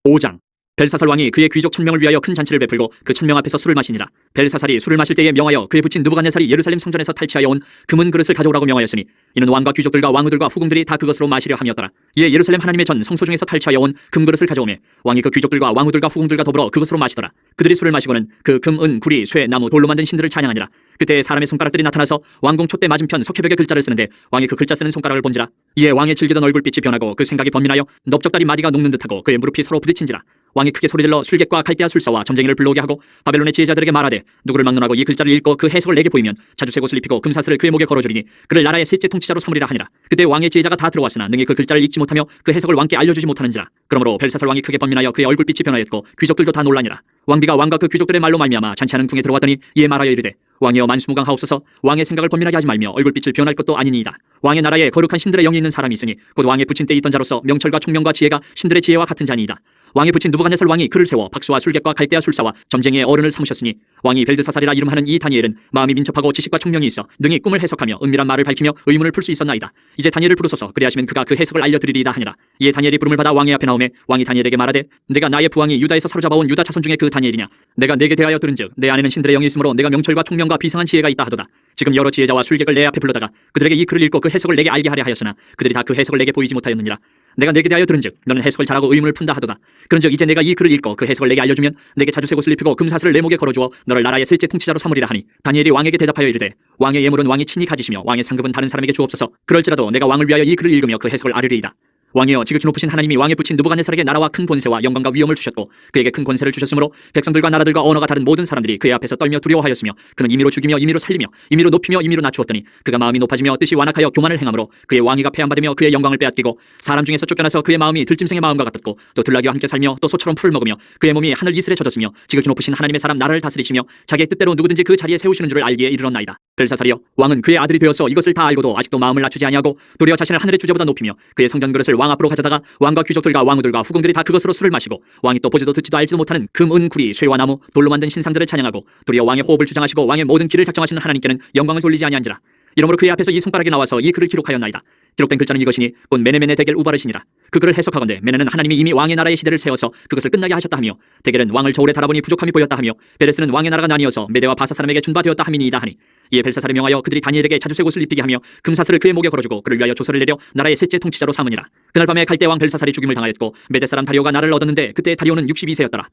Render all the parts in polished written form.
5장. 벨사살 왕이 그의 귀족 1000명을 위하여 큰 잔치를 베풀고 그 1000명 앞에서 술을 마시니라. 벨사살이 술을 마실 때에 명하여 그의 부친 느부갓네살이 예루살렘 성전에서 탈취하여 온 금은 그릇을 가져오라고 명하였으니 이는 왕과 귀족들과 왕후들과 후궁들이 다 그것으로 마시려 함이었더라. 이에 예루살렘 하나님의 전 성소 중에서 탈취하여 온 금그릇을 가져오매 왕이 그 귀족들과 왕후들과 후궁들과 더불어 그것으로 마시더라. 그들이 술을 마시고는 그 금, 은, 구리, 쇠, 나무, 돌로 만든 신들을 찬양하니라. 그때 사람의 손가락들이 나타나서 왕궁 촛대 맞은편 석회벽에 글자를 쓰는데 왕이 그 글자 쓰는 손가락을 본지라. 이에 왕의 질기던 얼굴빛이 변하고 그 생각이 번민하여 넓적다리 마디가 녹는 듯하고 그의 무릎이 서로 부딪힌지라. 왕이 크게 소리질러 술객과 갈대아 술사와 점쟁이를 불러오게 하고 바벨론의 지혜자들에게 말하되 누구를 막론하고 이 글자를 읽고 그 해석을 내게 보이면 자주색 옷을 입히고 금사슬을 그의 목에 걸어주리니 그를 나라의 셋째 통치자로 삼으리라 하니라. 그때 왕의 지혜자가 다 들어왔으나 능히 그 글자를 읽지 못하며 그 해석을 왕께 알려주지 못하는지라. 그러므로 벨사살 왕이 크게 번민하여 그의 얼굴빛이 변하였고 귀족들도 다 놀라니라. 왕비가 왕과 그 귀족들의 말로 말미암아 잔치하는 궁에 들어왔더니 이에 말하여 이르되 왕이여 만수무강하옵소서. 왕의 생각을 번민하게 하지 말며 얼굴빛을 변할 것도 아니니이다. 왕의 나라에 거룩한 신들의 영이 있는 사람이 있으니 곧 왕의 부친 때 있던 자로서 명철과 총명과 지혜가 신들의 지혜와 같은 자니이다. 왕의 부친 느부갓네살 왕이 그를 세워 박수와 술객과 갈대아 술사와 점쟁이의 어른을 삼으셨으니 왕이 벨드사살이라 이름하는 이 다니엘은 마음이 민첩하고 지식과 총명이 있어 능히 꿈을 해석하며 은밀한 말을 밝히며 의문을 풀 수 있었나이다. 이제 다니엘을 부르소서. 그리하시면 그가 그 해석을 알려드리리이다 하니라. 이에 다니엘이 부름을 받아 왕의 앞에 나오매 왕이 다니엘에게 말하되 내가 나의 부왕이 유다에서 사로잡아온 유다 자손 중에 그 다니엘이냐. 내가 내게 대하여 들은즉 내 안에는 신들의 영이 있으므로 내가 명철과 총명과 비상한 지혜가 있다 하도다. 지금 여러 지혜자와 술객을 내 앞에 불러다가 그들에게 이 글을 읽고 그 해석을 내게 알게 하려 하였으나 그들이 다 그 해석을 내게 보이지 못하였느니라. 내가 내게 대하여 들은즉 너는 해석을 잘하고 의문을 푼다 하도다. 그런즉 이제 내가 이 글을 읽고 그 해석을 내게 알려주면 내게 자주색 옷을 입히고 금사슬을 내 목에 걸어주어 너를 나라의 셋째 통치자로 삼으리라 하니 다니엘이 왕에게 대답하여 이르되 왕의 예물은 왕이 친히 가지시며 왕의 상급은 다른 사람에게 주옵소서. 그럴지라도 내가 왕을 위하여 이 글을 읽으며 그 해석을 아뢰리이다. 왕이여 지극히 높으신 하나님이 왕의 부친 느부갓네살에게 나라와 큰 권세와 영광과 위엄을 주셨고 그에게 큰 권세를 주셨으므로 백성들과 나라들과 언어가 다른 모든 사람들이 그의 앞에서 떨며 두려워하였으며 그는 임의로 죽이며 임의로 살리며 임의로 높이며 임의로 낮추었더니 그가 마음이 높아지며 뜻이 완악하여 교만을 행함으로 그의 왕위가 폐함받으며 그의 영광을 빼앗기고 사람 중에서 쫓겨나서 그의 마음이 들짐승의 마음과 같았고 또 들나귀와 함께 살며 또 소처럼 풀을 먹으며 그의 몸이 하늘 이슬에 젖었으며 지극히 높으신 하나님의 사람 나라를 다스리시며 자기의 뜻대로 누구든지 그 자리에 세우시는 줄을 알기에 이르렀나이다. 벨사살이여 왕은 그의 아들이 되어서 이것을 다 알고도 아직도 마음을 낮추지 아니하고 도리어 자신을 하늘의 주제보다 높이며 그의 성전 그릇을 왕 앞으로 가져다가 왕과 귀족들과 왕후들과 후궁들이 다 그것으로 술을 마시고 왕이 또 보지도 듣지도 알지도 못하는 금, 은, 구리, 쇠와 나무, 돌로 만든 신상들을 찬양하고 도리어 왕의 호흡을 주장하시고 왕의 모든 길을 작정하시는 하나님께는 영광을 돌리지 아니한지라. 이러므로 그의 앞에서 이 손가락이 나와서 이 글을 기록하였나이다. 기록된 글자는 이것이니 곧 메네메네 데겔 우바르시니라. 그 글을 해석하건대 메네는 하나님이 이미 왕의 나라의 시대를 세워서 그것을 끝나게 하셨다 하며 데겔은 왕을 저울에 달아보니 부족함이 보였다 하며 베레스는 왕의 나라가 나뉘어서 메대와 바사 사람에게 준바되었다 함이니이다 하니 이에 벨사살이 명하여 그들이 다니엘에게 자주색 옷을 입히게 하며 금사슬을 그의 목에 걸어주고 그를 위하여 조서를 내려 나라의 셋째 통치자로 삼으니라. 그날 밤에 갈대 왕 벨사살이 죽임을 당하였고 메대 사람 다리오가 나라를 얻었는데 그때 다리오는 62세였더라.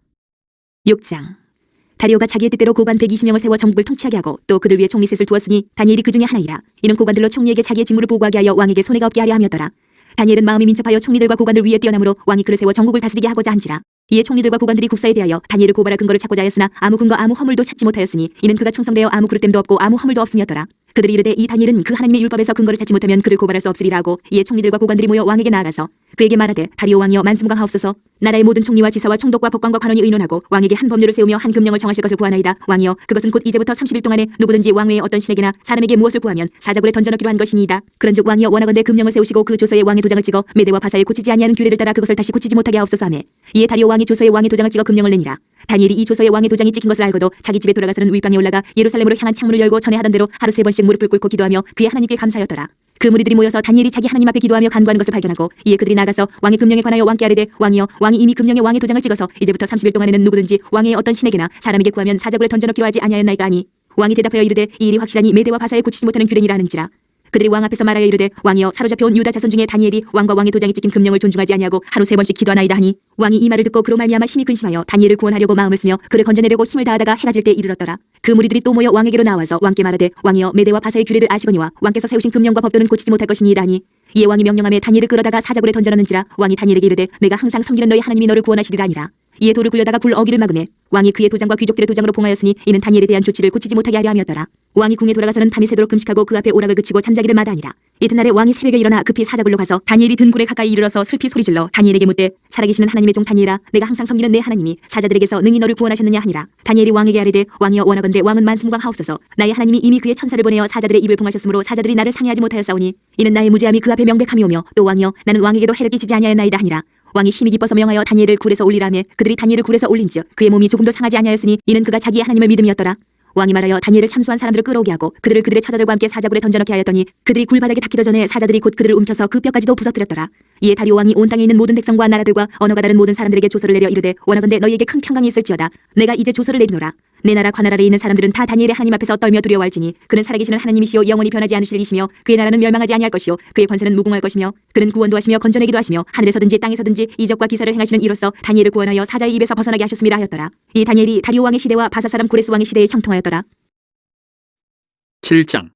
6장. 다리오가 자기의 뜻대로 고관 120명을 세워 정복을 통치하게 하고 또 그들 위에 총리 셋을 두었으니 다니엘이 그 중에 하나이라. 이는 고관들로 총리에게 자기의 직무를 보고하게 하여 왕에게 손해가 없게 하려 함이었더라. 다니엘은 마음이 민첩하여 총리들과 고관들 위에 뛰어남으로 왕이 그를 세워 전국을 다스리게 하고자 한지라. 이에 총리들과 고관들이 국사에 대하여 다니엘을 고발할 근거를 찾고자 하였으나 아무 근거 아무 허물도 찾지 못하였으니 이는 그가 충성되어 아무 그릇됨도 없고 아무 허물도 없음이었더라. 그들이 이르되 이 다니엘은 그 하나님의 율법에서 근거를 찾지 못하면 그를 고발할 수 없으리라 하고 이에 총리들과 고관들이 모여 왕에게 나아가서 그에게 말하되 다리오 왕이여 만수무강하옵소서. 나라의 모든 총리와 지사와 총독과 법관과 관원이 의논하고 왕에게 한 법률을 세우며 한 금령을 정하실 것을 구하나이다. 왕이여 그것은 곧 이제부터 30일 동안에 누구든지 왕 외에 어떤 신에게나 사람에게 무엇을 구하면 사자굴에 던져넣기로 한 것이니이다. 그런즉 왕이여 원하건대 금령을 세우시고 그 조서에 왕의 도장을 찍어 메대와 바사에 고치지 아니하는 규례를 따라 그것을 다시 고치지 못하게 하옵소서 하매 이에 다리오 왕이 조서에 왕의 도장을 찍어 금령을 내니라. 다니엘이 이 조서에 왕의 도장이 찍힌 것을 알고도 자기 집에 돌아가서는 윗방에 올라가 예루살렘으로 향한 창문을 열고 전에 하던 대로 하루 3번씩 무릎을 꿇고 기도하며 그의 하나님께 감사하였더라. 그 무리들이 모여서 다니엘이 자기 하나님 앞에 기도하며 간구하는 것을 발견하고 이에 그들이 나가서 왕의 금령에 관하여 왕께 아뢰되 왕이여 왕이 이미 금령에 왕의 도장을 찍어서 이제부터 30일 동안에는 누구든지 왕의 어떤 신에게나 사람에게 구하면 사자굴에 던져넣기로 하지 아니하였나이까 하니 왕이 대답하여 이르되 이 일이 확실하니 메대와 바사에 고치지 못하는 규례니라 하는지라. 그들이 왕 앞에서 말하여 이르되 왕이여 사로잡혀온 유다 자손 중에 다니엘이 왕과 왕의 도장이 찍힌 금령을 존중하지 아니하고 하루 3번씩 기도하나이다 하니 왕이 이 말을 듣고 그로 말미암아 심히 근심하여 다니엘을 구원하려고 마음을 쓰며 그를 건져내려고 힘을 다하다가 해가 질 때 이르렀더라. 그 무리들이 또 모여 왕에게로 나와서 왕께 말하되 왕이여 메대와 바사의 규례를 아시거니와 왕께서 세우신 금령과 법도는 고치지 못할 것이니이다 하니 이에 왕이 명령하며 다니엘을 끌어다가 사자굴에 던져넣는지라. 왕이 다니엘에게 이르되 내가 항상 섬기는 너희 하나님이 너를 구원하시리라 하니라. 이에 돌을 굴려다가 굴 어기를 막으매 왕이 그의 도장과 귀족들의 도장으로 봉하였으니 이는 다니엘에 대한 조치를 고치지 못하게 하려 함이었더라. 왕이 궁에 돌아가서는 밤이 새도록 금식하고 그 앞에 오락을 그치고 잠자기를 마다하니라. 이튿날에 왕이 새벽에 일어나 급히 사자굴로 가서 다니엘이 든 굴에 가까이 이르러서 슬피 소리질러 다니엘에게 묻되 살아계시는 하나님의 종 다니엘아 내가 항상 섬기는 내 하나님이 사자들에게서 능히 너를 구원하셨느냐 하니라. 다니엘이 왕에게 아뢰되 왕이여 원하건대 왕은 만수무강하옵소서. 나의 하나님이 이미 그의 천사를 보내어 사자들의 입을 봉하셨으므로 사자들이 나를 상해하지 못하였사오니 이는 나의 무죄함이 그 앞에 명백함이오며 또 왕이여 나는 왕에게도 해를 끼치지 아니하였나이다 하니라. 왕이 심히 기뻐서 명하여 다니엘을 굴에서 올리라며 그들이 다니엘을 굴에서 올린즉 그의 몸이 조금도 상하지 아니하였으니 이는 그가 자기의 하나님을 믿음이었더라. 왕이 말하여 다니엘을 참수한 사람들을 끌어오게 하고 그들을 그들의 처자들과 함께 사자굴에 던져넣게 하였더니 그들이 굴바닥에 닿기도 전에 사자들이 곧 그들을 움켜서 그 뼈까지도 부서뜨렸더라. 이에 다리오 왕이 온 땅에 있는 모든 백성과 나라들과 언어가 다른 모든 사람들에게 조서를 내려 이르되 원하건대 너희에게 큰 평강이 있을지어다. 내가 이제 조서를 내리노라. 내 나라 관할 아래에 있는 사람들은 다 다니엘의 하나님 앞에서 떨며 두려워할지니 그는 살아계시는 하나님이시요 영원히 변하지 않으실 이시며 그의 나라는 멸망하지 아니할 것이요 그의 권세는 무궁할 것이며 그는 구원도 하시며 건져내기도 하시며 하늘에서든지 땅에서든지 이적과 기사를 행하시는 이로써 다니엘을 구원하여 사자의 입에서 벗어나게 하셨음이라 하였더라. 이 다니엘이 다리오 왕의 시대와 바사 사람 고레스 왕의 시대에 형통하였더라. 7장.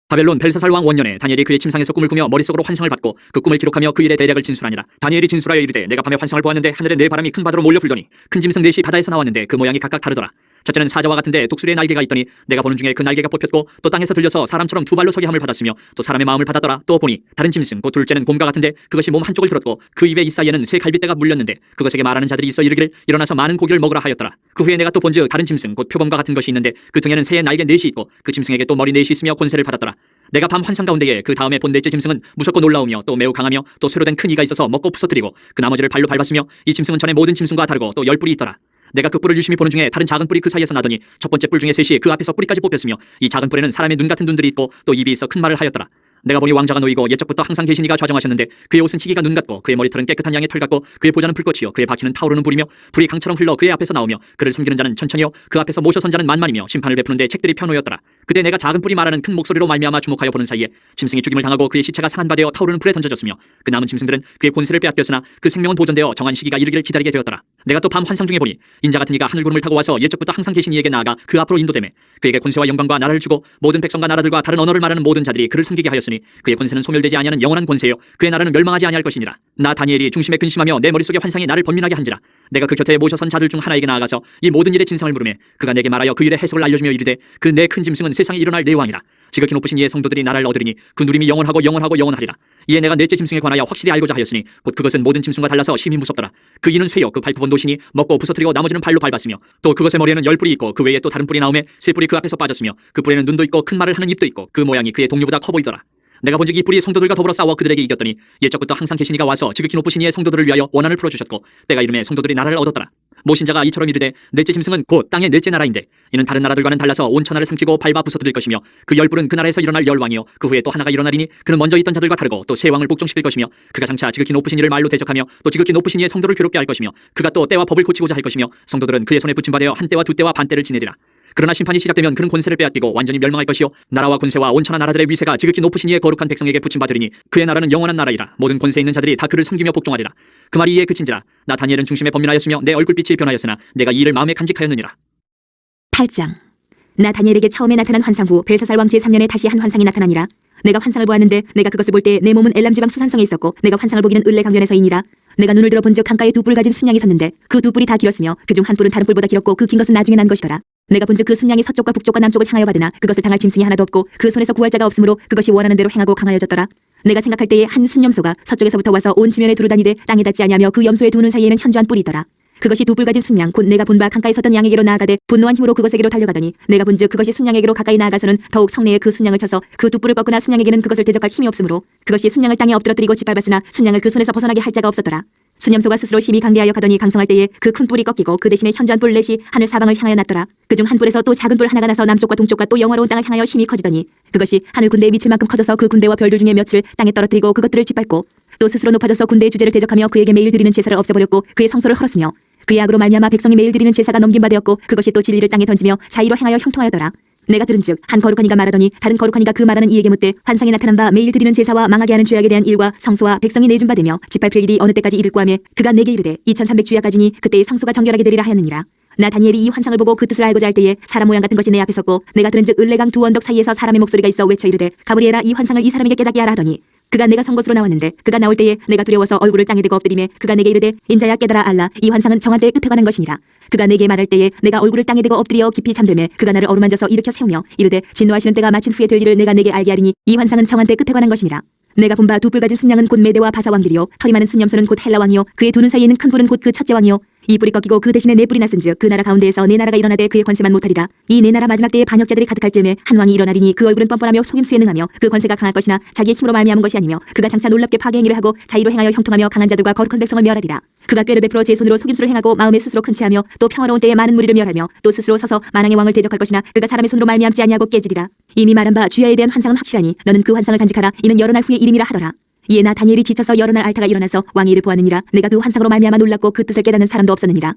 바벨론 벨사살 왕 원년에 다니엘이 그의 침상에서 꿈을 꾸며 머릿속으로 환상을 받고 그 꿈을 기록하며 그 일의 대략을 진술하니라. 다니엘이 진술하여 이르되 내가 밤에 환상을 보았는데 하늘에 네 바람이 큰 바다로 몰려 불더니 큰 짐승 넷이 바다에서 나왔는데 그 모양이 각각 다르더라. 첫째는 사자와 같은데 독수리의 날개가 있더니 내가 보는 중에 그 날개가 뽑혔고 또 땅에서 들려서 사람처럼 두 발로 서게 함을 받았으며 또 사람의 마음을 받았더라. 또 보니 다른 짐승 곧 둘째는 곰과 같은데 그것이 몸 한쪽을 들었고 그 입에 이 사이에는 새 갈빗대가 물렸는데 그것에게 말하는 자들이 있어 이르기를 일어나서 많은 고기를 먹으라 하였더라. 그 후에 내가 또 본즉 다른 짐승 곧 표범과 같은 것이 있는데 그 등에는 새의 날개 넷이 있고 그 짐승에게 또 머리 넷이 있으며 권세를 받았더라. 내가 밤 환상 가운데에 그 다음에 본 넷째 짐승은 무섭고 놀라우며 또 매우 강하며 또 쇠로 된 큰 이가 있어서 먹고 부서뜨리고 그 나머지를 발로 밟았으며 이 짐승은 전에 모든 짐승과 다르고 또 10뿔이 있더라. 내가 그 뿔을 유심히 보는 중에 다른 작은 뿔이 그 사이에서 나더니 첫 번째 뿔 중에 셋이 그 앞에서 뿌리까지 뽑혔으며 이 작은 뿔에는 사람의 눈 같은 눈들이 있고 또 입이 있어 큰 말을 하였더라. 내가 보니 왕자가 놓이고 옛적부터 항상 계신 이가 좌정하셨는데 그의 옷은 희기가 눈 같고 그의 머리털은 깨끗한 양의 털 같고 그의 보좌는 불꽃이요 그의 바퀴는 타오르는 불이며 불이 강처럼 흘러 그의 앞에서 나오며 그를 섬기는 자는 천천히요 그 앞에서 모셔 선 자는 만만이며 심판을 베푸는데 책들이 펴놓였더라. 그때 내가 작은 뿔이 말하는 큰 목소리로 말미암아 주목하여 보는 사이에 짐승이 죽임을 당하고 그의 시체가 상한 바 되어 타오르는 불에 던져졌으며 그 남은 짐승들은 그의 권세를 빼앗겼으나 그 생명은 보존되어 정한 시기가 이르기를 기다리게 되었더라. 내가 또 밤 환상 중에 보니 인자 같은 이가 하늘 구름을 타고 와서 옛적부터 항상 계신 이에게 나아가 그 앞으로 인도되매 그에게 권세와 영광과 나라를 주고 모든 백성과 나라들과 다른 언어를 말하는 모든 자들이 그를 섬기게 하였으니 그의 권세는 소멸되지 아니하는 영원한 권세요 그의 나라는 멸망하지 아니할 것이니라. 나 다니엘이 중심에 근심하며 내 머릿속에 환상이 나를 번민하게 한지라. 내가 그 곁에 모셔선 자들 중 하나에게 나아가서 이 모든 일의 진상을 물으매 그가 내게 말하여 그 일의 해석을 알려주며 이르되 그 내 큰 짐승은 세상에 일어날 내 왕이라. 지극히 높으신 이의 성도들이 나라를 얻으리니 그 누림이 영원하고 영원하고 영원하리라. 이에 내가 넷째 짐승에 관하여 확실히 알고자 하였으니 곧 그것은 모든 짐승과 달라서 심히 무섭더라. 그 이는 쇠요 그 발톱은 노시니 먹고 부서뜨리고 나머지는 발로 밟았으며 또 그것의 머리에는 10뿔이 있고 그 외에 또 다른 뿔이 나오매 세 뿔이 그 앞에서 빠졌으며 그 뿔에는 눈도 있고 큰 말을 하는 입도 있고 그 모양이 그의 동류보다 커 보이더라. 내가 본즉 이 뿔이 성도들과 더불어 싸워 그들에게 이겼더니 옛적부터 항상 계신 이가 와서 지극히 높으신 이의 성도들을 위하여 원한을 풀어주셨고 때가 이름에 성도들이 나라를 얻었더라. 모신자가 이처럼 이르되 넷째 짐승은 곧 땅의 넷째 나라인데 이는 다른 나라들과는 달라서 온 천하를 삼키고 밟아 부서뜨릴 것이며 그 10뿔은 그 나라에서 일어날 열왕이요 그 후에 또 하나가 일어나리니 그는 먼저 있던 자들과 다르고 또 새 왕을 복종시킬 것이며 그가 장차 지극히 높으신 이를 말로 대적하며 또 지극히 높으신 이의 성도를 괴롭게 할 것이며 그가 또 때와 법을 고치고자 할 것이며 성도들은 그의 손에 붙임받아 한 때와 두 때와 반 때를 지내리라. 그러나 심판이 시작되면 그는 권세를 빼앗기고 완전히 멸망할 것이요 나라와 권세와 온 천하 나라들의 위세가 지극히 높으신 이의 거룩한 백성에게 붙임받으리니 그의 나라는 영원한 나라이라. 모든 권세 있는 자들이 다 그를 섬기며 복종하리라. 그 말이 이에 그친지라. 나 다니엘은 중심에 번민하였으며 내 얼굴빛이 변하였으나 내가 이 일을 마음에 간직하였느니라. 8장. 나 다니엘에게 처음에 나타난 환상 후 벨사살 왕 제3년에 다시 한 환상이 나타나니라. 내가 환상을 보았는데 내가 그것을 볼 때 내 몸은 엘람 지방 수산성에 있었고 내가 환상을 보기는 을레 강변에서이니라. 내가 눈을 들어 본즉 강가에 두 뿔 가진 순양이 섰는데 그 두 뿔이 다 길었으며 그중 한 뿔은 다른 뿔보다 길었고 그 긴 것은 나중에 난 것이더라. 내가 본즉 그 순양이 서쪽과 북쪽과 남쪽을 향하여 받으나 그것을 당할 짐승이 하나도 없고 그 손에서 구할 자가 없으므로 그것이 원하는 대로 행하고 강하여졌더라. 내가 생각할 때에 한 순염소가 서쪽에서부터 와서 온 지면에 두루다니되 땅에 닿지 아니하며 그 염소의 두 눈 사이에는 현저한 뿔이 있더라. 그것이 두 뿔 가진 순양 곧 내가 본 바 강가에 섰던 양에게로 나아가되 분노한 힘으로 그것에게로 달려가더니 내가 본즉 그것이 순양에게로 가까이 나아가서는 더욱 성내에 그 순양을 쳐서 그 두 뿔을 꺾으나 순양에게는 그것을 대적할 힘이 없으므로 그것이 순양을 땅에 엎드러뜨리고 짓밟았으나 순양을 그 손에서 벗어나게 할 자가 없었더라. 순염소가 스스로 심히 강대하여 가더니 강성할 때에 그 큰 뿔이 꺾이고 그 대신에 현저한 뿔 넷이 하늘 사방을 향하여 났더라. 그중 한 뿔에서 또 작은 뿔 하나가 나서 남쪽과 동쪽과 또 영화로운 땅을 향하여 심히 커지더니 그것이 하늘 군대에 미칠 만큼 커져서 그 군대와 별들 중에 몇을 땅에 떨어뜨리고 그것들을 짓밟고 또 스스로 높아져서 군대의 주제를 대적하며 그에게 매일 드리는 제사를 없애버렸고 그의 성소를 헐었으며 그의 악으로 말미암아 백성이 매일 드리는 제사가 넘긴 바 되었고 그것이 또 진리를 땅에 던지며 자의로 행하여 형통하였더라. 내가 들은즉 한 거룩한 이가 말하더니 다른 거룩한 이가 그 말하는 이에게 묻되 환상에 나타난 바 매일 드리는 제사와 망하게 하는 죄악에 대한 일과 성소와 백성이 내준 바 되며 짓밟힐 일이 어느 때까지 이를꼬 하매 그가 내게 이르되 2300주야까지니 그때의 성소가 정결하게 되리라 하였느니라. 나 다니엘이 이 환상을 보고 그 뜻을 알고자 할 때에 사람 모양 같은 것이 내 앞에 섰고 내가 들은즉 을레강 두 언덕 사이에서 사람의 목소리가 있어 외쳐 이르되 가브리엘아 이 환상을 이 사람에게 깨닫게 하라 하더니 그가 내가 선 곳으로 나왔는데 그가 나올 때에 내가 두려워서 얼굴을 땅에 대고 엎드리매 그가 내게 이르되 인자야 깨달아 알라 이 환상은 정한 때의 끝에 관한 것이니라. 그가 내게 말할 때에 내가 얼굴을 땅에 대고 엎드려 깊이 잠들매 그가 나를 어루만져서 일으켜 세우며 이르되 진노하시는 때가 마친 후에 될 일을 내가 내게 알게 하리니 이 환상은 정한 때 끝에 관한 것이니라. 내가 본 바 두 뿔 가진 순양은 곧 메대와 바사 왕들이요 털이 많은 순염소는 곧 헬라 왕이요 그의 두 눈 사이에 있는 큰 뿔은 곧 그 첫째 왕이요 이 뿔이 꺾이고 그 대신에 내 뿔이 났은즉 그 나라 가운데에서 내 나라가 일어나되 그의 권세만 못하리라. 이 내 나라 마지막 때에 반역자들이 가득할 즈음에 한 왕이 일어나리니 그 얼굴은 뻔뻔하며 속임수에 능하며 그 권세가 강할 것이나 자기의 힘으로 말미암은 것이 아니며 그가 장차 놀랍게 파괴 행위를 하고 자의로 행하여 형통하며 강한 자들과 거룩한 백성을 멸하리라. 그가 꾀를 베풀어 제 손으로 속임수를 행하고 마음에 스스로 큰 채하며 또 평화로운 때에 많은 무리를 멸하며 또 스스로 서서 만왕의 왕을 대적할 것이나 그가 사람의 손으로 말미암지 아니하고 깨지리라. 이미 말한 바 주야에 대한 환상은 확실하니 너는 그 환상을 간직하라. 이는 여러 날 후의 일임이라 하더라. 이에 나 다니엘이 지쳐서 여러 날 앓다가 일어나서 왕의 일을 보았느니라. 내가 그 환상으로 말미암아 놀랐고 그 뜻을 깨닫는 사람도 없었느니라.